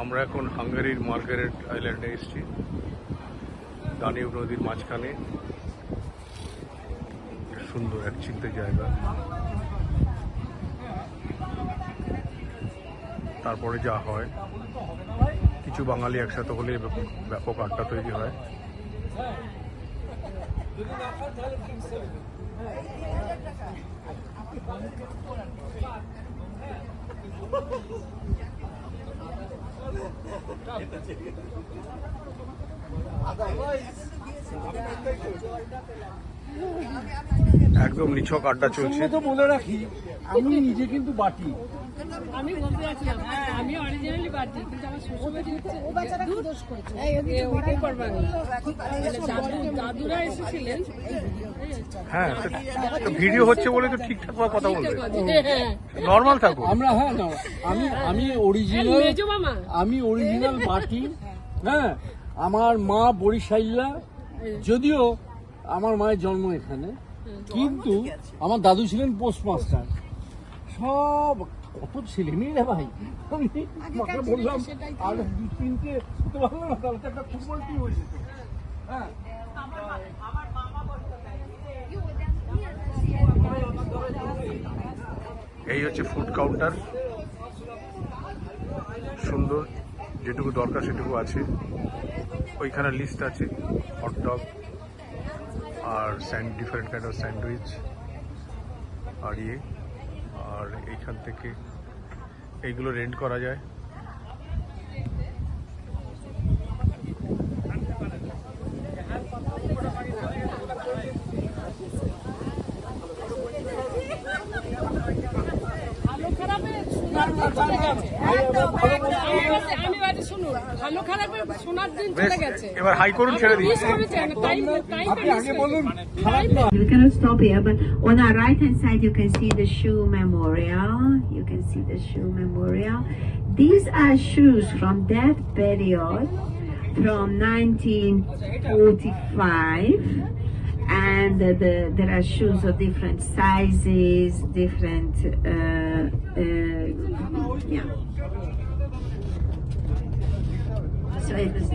আমরা এখন হাঙ্গেরির মার্গারেট আইল্যান্ডে এসেছি, দানিউব নদীর মাঝখানে। সুন্দর এক চিন্তা জায়গা। তারপরে যা হয়, কিছু বাঙালি একসাথে হলে ব্যাপক আড্ডা তৈরি হয়। একদম নিছক আড্ডা চলছে। তো বলে রাখি, আমি নিজে কিন্তু বাটি। আমি বলতে যাচ্ছিলাম আমি অরিজিনালি বাটি, কিন্তু আমার শ্বশুরবাড়ি ও বাচ্চাটা কি দোষ করেছে? ওইটাই করবা না। দাদুরা এসেছিলেন। হ্যাঁ, ভিডিও হচ্ছে বলে তো ঠিকঠাক কথা বলবে, নর্মাল থাকো। আমরা আমি অরিজিনাল বাটি। হ্যাঁ, আমার মা বরিশাইলা, যদিও আমার মায়ের জন্ম এখানে, কিন্তু আমার দাদু ছিলেন পোস্টমাস্টার। সব কত ছেলে মেয়েরা ভাই, আমি মাকে বললাম আর দু তিনটে তো ভালো না, তাহলে একটা ফুটবল টিম হয়ে যেত। হ্যাঁ, এই হচ্ছে ফুড কাউন্টার। সুন্দর, যেটুকু দরকার সেটুকু আছে। ওইখানে লিস্ট আছে হটডগ আর ডিফারেন্ট কাইন্ড অফ স্যান্ডউইচ আর আর এইখান থেকে এইগুলো রেন্ট করা যায়। এবার হাই করুন, ছেড়ে দিন। You cannot stop here, but on our right hand side you can see the shoe memorial. You can see the shoe memorial. These are shoes from that period, from 1945, and there are shoes of different sizes, different yeah. So it was